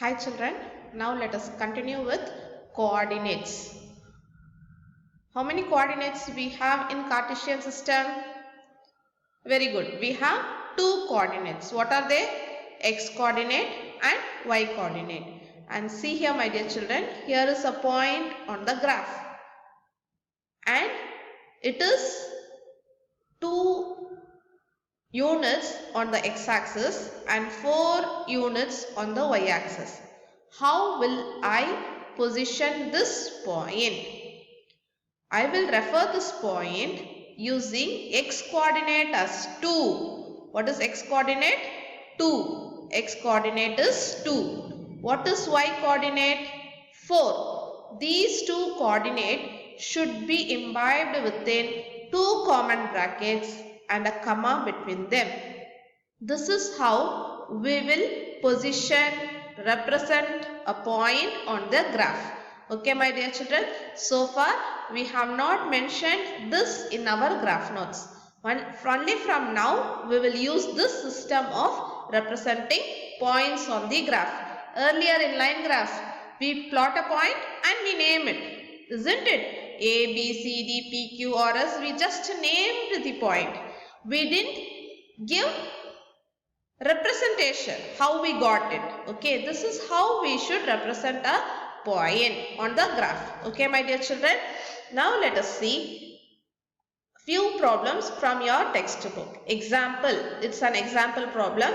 Hi children, now let us continue with coordinates. How many coordinates we have in Cartesian system? Very good. We have two coordinates. What are they? X coordinate and Y coordinate. And see here my dear children, here is a point on the graph. And it is 2 units on the x-axis and 4 units on the y-axis. How will I position this point? I will refer this point using x coordinate as 2. What is x coordinate? 2. X coordinate is 2. What is y coordinate? 4. These two coordinates should be imbibed within 2 common brackets and a comma between them. This is how we will represent a point on the graph. Okay my dear children, so far we have not mentioned this in our graph notes. Only from now we will use this system of representing points on the graph. Earlier in line graph we plot a point and we name it, isn't it? A, B, C, D, P, Q or S, we just named the point. We didn't give representation, how we got it. Okay, this is how we should represent a point on the graph. Okay, my dear children. Now let us see few problems from your textbook. Example, it's an example problem.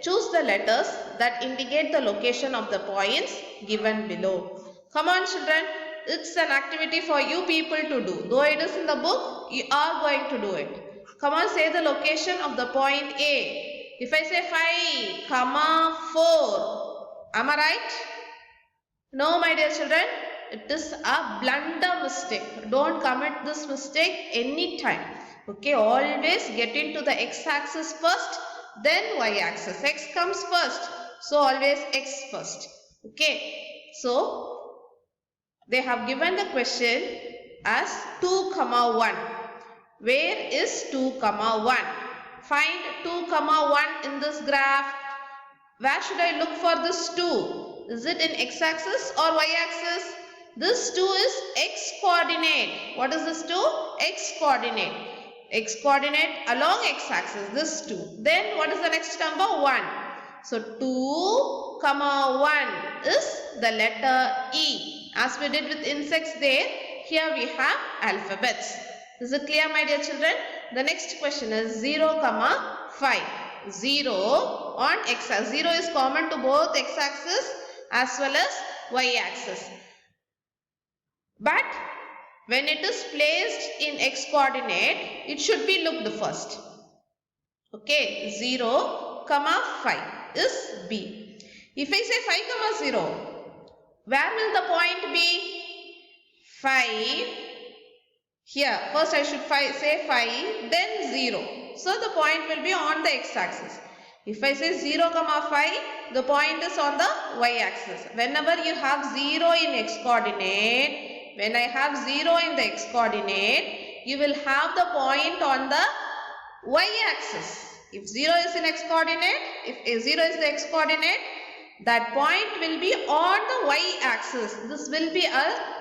Choose the letters that indicate the location of the points given below. Come on children, it's an activity for you people to do. Though it is in the book, you are going to do it. Come on, say the location of the point A. If I say 5, 4, am I right? No, my dear children, it is a blunder mistake. Don't commit this mistake anytime. Okay, always get into the x-axis first, then y-axis. X comes first, so always x first. Okay, so they have given the question as 2, 1. Where is 2, 1? Find 2, 1 in this graph. Where should I look for this 2? Is it in x-axis or y-axis? This 2 is x coordinate. What is this 2? X coordinate. X coordinate along x-axis. This 2. Then what is the next number? 1. So 2, 1 is the letter E. As we did with insects there, here we have alphabets. Is it clear my dear children? The next question is 0, 5. 0 on x-axis. 0 is common to both x-axis as well as y-axis. But when it is placed in x coordinate, it should be looked first. Okay, 0, 5 is B. If I say 5, 0, where will the point be? 5. Here, first I should say 5, then 0. So the point will be on the x-axis. If I say 0, 5, the point is on the y-axis. Whenever you have 0 in x-coordinate, when I have 0 in the x-coordinate, you will have the point on the y-axis. If 0 is in x-coordinate, if 0 is the x-coordinate, that point will be on the y-axis. This will be a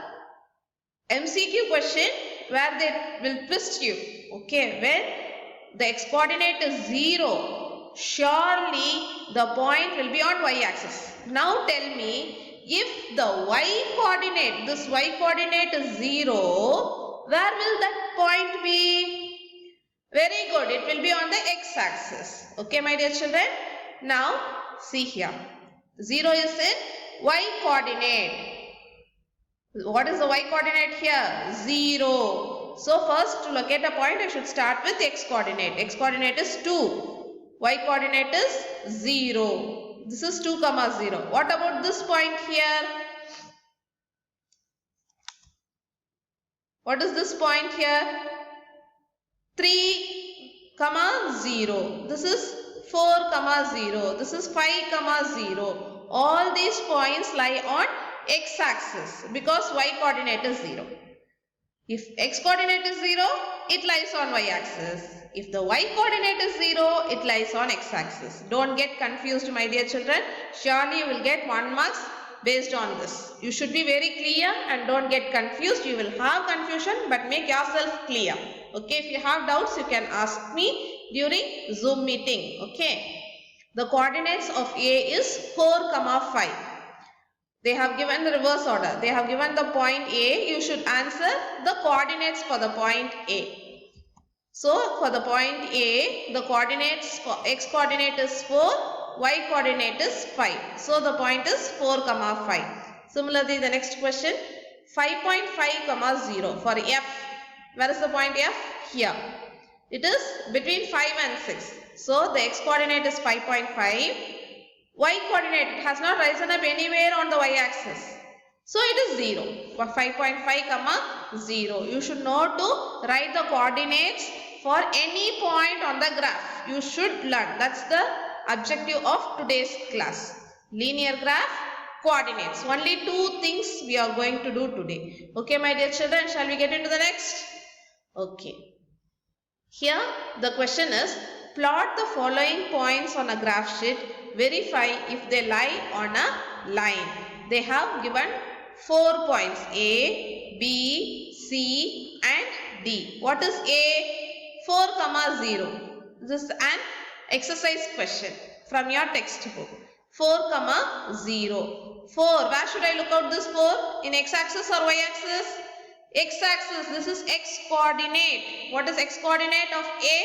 MCQ question where they will twist you. Okay, when the x-coordinate is 0, surely the point will be on y-axis. Now tell me, if the y-coordinate, this y-coordinate is 0, where will that point be? Very good, it will be on the x-axis. Okay, my dear children. Now, see here. 0 is in y-coordinate. What is the y-coordinate here? 0. So, first to locate a point, I should start with x-coordinate. X-coordinate is 2. Y-coordinate is 0. This is 2, 0. What about this point here? What is this point here? 3, 0. This is 4, 0. This is 5, 0. All these points lie on x-axis because y-coordinate is 0. If x-coordinate is 0, it lies on y-axis. If the y coordinate is 0, it lies on x-axis. Don't get confused, my dear children. Surely you will get 1 marks based on this. You should be very clear and don't get confused. You will have confusion but make yourself clear. Okay, if you have doubts, you can ask me during Zoom meeting. Okay. The coordinates of A is 4, 5. They have given the reverse order. They have given the point A. You should answer the coordinates for the point A. So, for the point A, the coordinates for x coordinate is 4, y coordinate is 5. So, the point is 4, 5. Similarly, the next question, 5.5, 0 for F. Where is the point F? Here. It is between 5 and 6. So, the x coordinate is 5.5. Y coordinate, it has not risen up anywhere on the y-axis. So, it is 0. 5.5, 0. You should know to write the coordinates for any point on the graph. You should learn. That's the objective of today's class. Linear graph, coordinates. Only 2 things we are going to do today. Okay, my dear children, shall we get into the next? Okay. Here, the question is, plot the following points on a graph sheet. Verify if they lie on a line. They have given 4 points, A, B, C and D. What is A? 4, 0. This is an exercise question from your textbook. 4, 0. 4. Where should I look out this 4? In x-axis or y-axis? X-axis. This is x coordinate. What is x coordinate of A?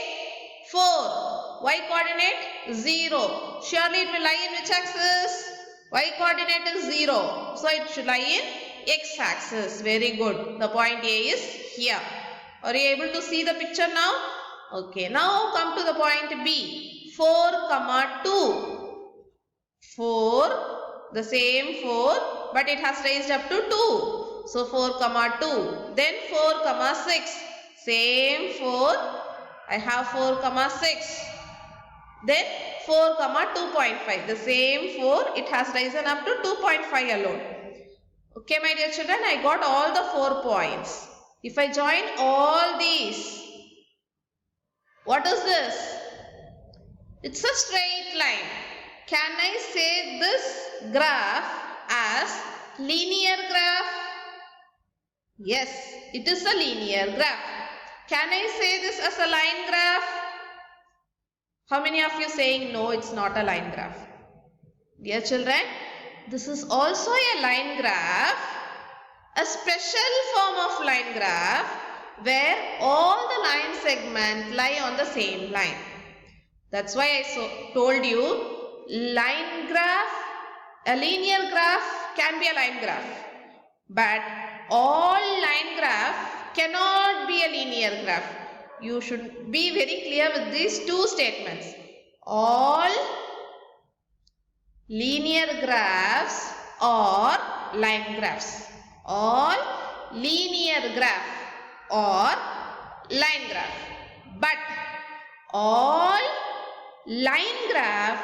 4. Y coordinate 0. Surely it will lie in which axis? Y coordinate is 0. So it should lie in x-axis. Very good. The point A is here. Are you able to see the picture now? Okay. Now come to the point B. 4, 2. 4. The same 4. But it has raised up to 2. So 4, 2. Then 4, 6. Same 4. I have 4, 6. Then 4, 2.5. The same 4. It has risen up to 2.5 alone. Okay, my dear children. I got all the 4 points. If I join all these, what is this? It's a straight line. Can I say this graph as linear graph? Yes, it is a linear graph. Can I say this as a line graph? How many of you saying no, it's not a line graph? Dear children, this is also a line graph. A special form of line graph where all the line segments lie on the same line. That's why I told you line graph, a linear graph can be a line graph. But all line graph cannot be a linear graph. You should be very clear with these 2 statements. All linear graphs are line graphs. All linear graph or line graph. But all line graph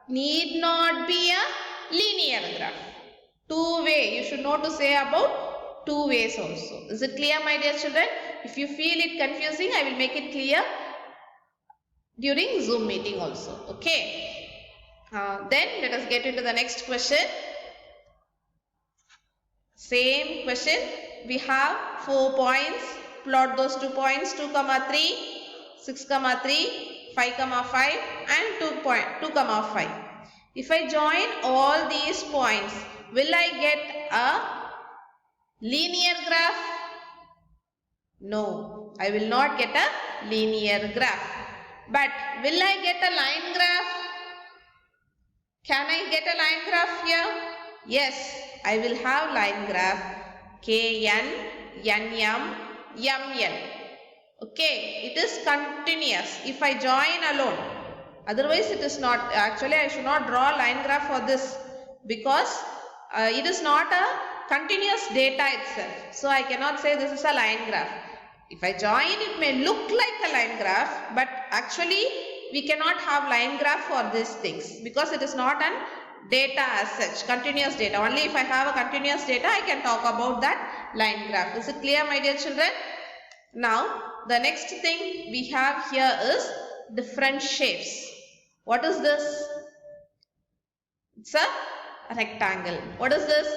need not be a linear graph. 2-way. You should know to say about 2 ways also. Is it clear, my dear children? If you feel it confusing, I will make it clear during Zoom meeting also. Okay. Then let us get into the next question. Same question. We have 4 points. Plot those 2 points. 2, 3, 6, 3, 5, 5 and 2, 5. If I join all these points, will I get a linear graph? No, I will not get a linear graph. But will I get a line graph? Can I get a line graph here? Yes, I will have line graph Kn, Nm, Mn. Okay, it is continuous if I join alone. Otherwise it is not. Actually, I should not draw a line graph for this because it is not a continuous data itself. So I cannot say this is a line graph. If I join, it may look like a line graph, but actually we cannot have line graph for these things because it is not an data as such, continuous data. Only if I have a continuous data, I can talk about that line graph. Is it clear, my dear children? Now the next thing we have here is different shapes. What is this? It's a rectangle. What is this?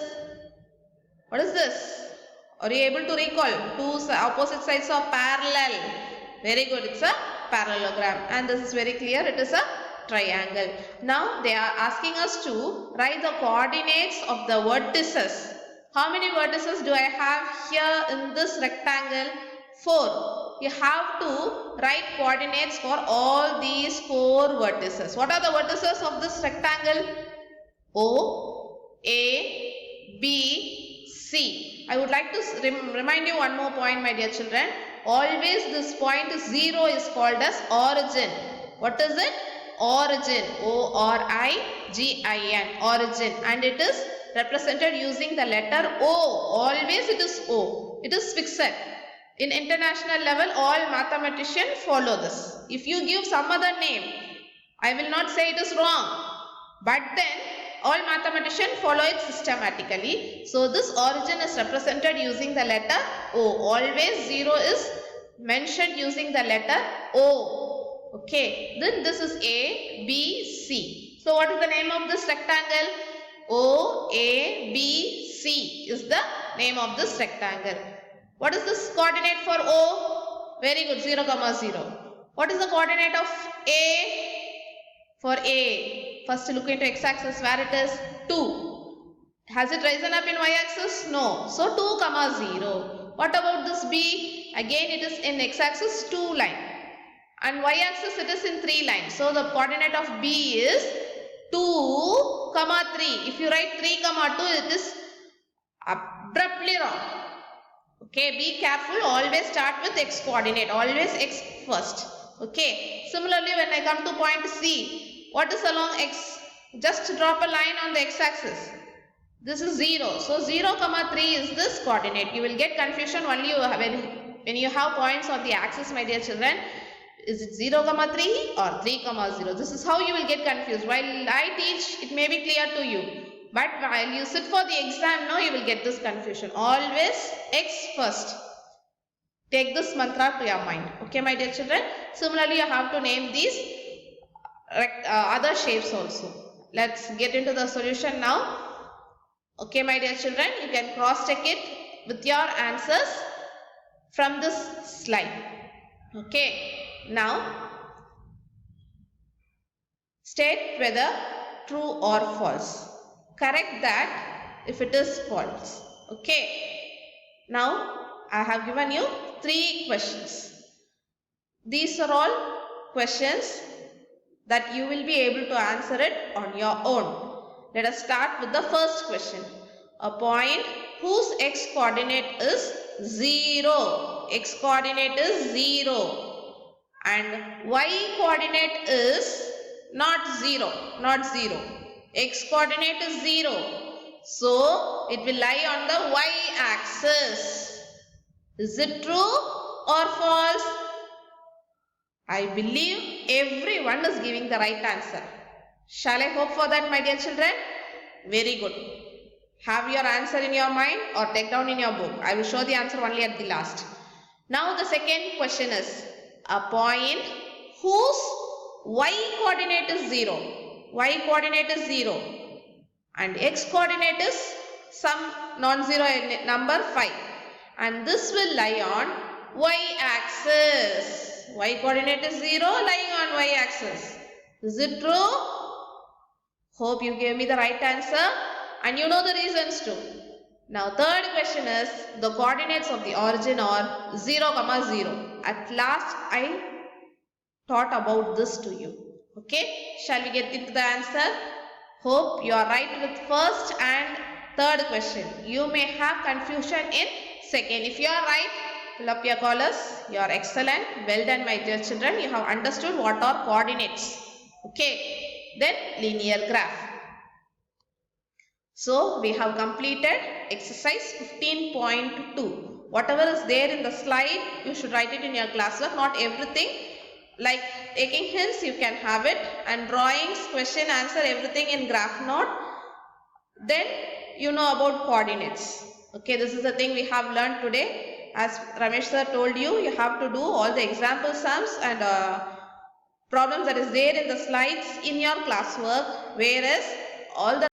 What is this? Are you able to recall? Two opposite sides are parallel. Very good. It's a parallelogram. And this is very clear. It is a triangle. Now they are asking us to write the coordinates of the vertices. How many vertices do I have here in this rectangle? 4. You have to write coordinates for all these 4 vertices. What are the vertices of this rectangle? O, A, B, C. I would like to remind you one more point, my dear children. Always this point 0 is called as origin. What is it? Origin. O-R-I-G-I-N. Origin. And it is represented using the letter O. Always it is O. It is fixed. In international level, all mathematicians follow this. If you give some other name, I will not say it is wrong. But then, all mathematicians follow it systematically. So, this origin is represented using the letter O. Always 0 is mentioned using the letter O. Okay. Then this is A, B, C. So, what is the name of this rectangle? O, A, B, C is the name of this rectangle. What is this coordinate for O? Very good, 0, 0. What is the coordinate of A? For A, first look into x-axis where it is 2. Has it risen up in y-axis? No. So 2, 0. What about this B? Again it is in x-axis 2 line. And y-axis it is in 3 lines. So the coordinate of B is 2, 3. If you write 3, 2, it is abruptly wrong. Okay, be careful. Always start with x coordinate. Always x first. Okay. Similarly, when I come to point C, what is along x? Just drop a line on the x-axis. This is 0. So 0, 3 is this coordinate. You will get confusion only when you have points on the axis, my dear children. Is it 0, 3 or 3, 0? This is how you will get confused. While I teach, it may be clear to you. But while you sit for the exam, no, you will get this confusion. Always x first. Take this mantra to your mind. Okay, my dear children. Similarly, you have to name these other shapes also. Let's get into the solution now. Okay, my dear children. You can cross check it with your answers from this slide. Okay. Now, state whether true or false. Correct that if it is false. Okay. Now, I have given you 3 questions. These are all questions that you will be able to answer it on your own. Let us start with the first question. A point whose x coordinate is 0. X coordinate is 0. And y coordinate is not 0. X coordinate is 0. So, it will lie on the y-axis. Is it true or false? I believe everyone is giving the right answer. Shall I hope for that, my dear children? Very good. Have your answer in your mind or take down in your book. I will show the answer only at the last. Now, the second question is a point whose y coordinate is 0. Y coordinate is 0 and x coordinate is some non-zero number 5 and this will lie on y-axis. Y coordinate is 0 lying on y-axis. Is it true? Hope you gave me the right answer and you know the reasons too. Now third question is the coordinates of the origin are 0, 0. At last I taught about this to you. Okay, shall we get into the answer? Hope you are right with first and third question. You may have confusion in second. If you are right, fill up your colors. You are excellent. Well done, my dear children. You have understood what are coordinates. Okay, then linear graph. So, we have completed exercise 15.2. Whatever is there in the slide, you should write it in your classwork. Not everything. Like taking hints, you can have it, and drawings, question, answer, everything in graph note. Then you know about coordinates. Okay, this is the thing we have learned today. As Ramesh sir told you, you have to do all the example sums and problems that is there in the slides in your classwork, whereas all the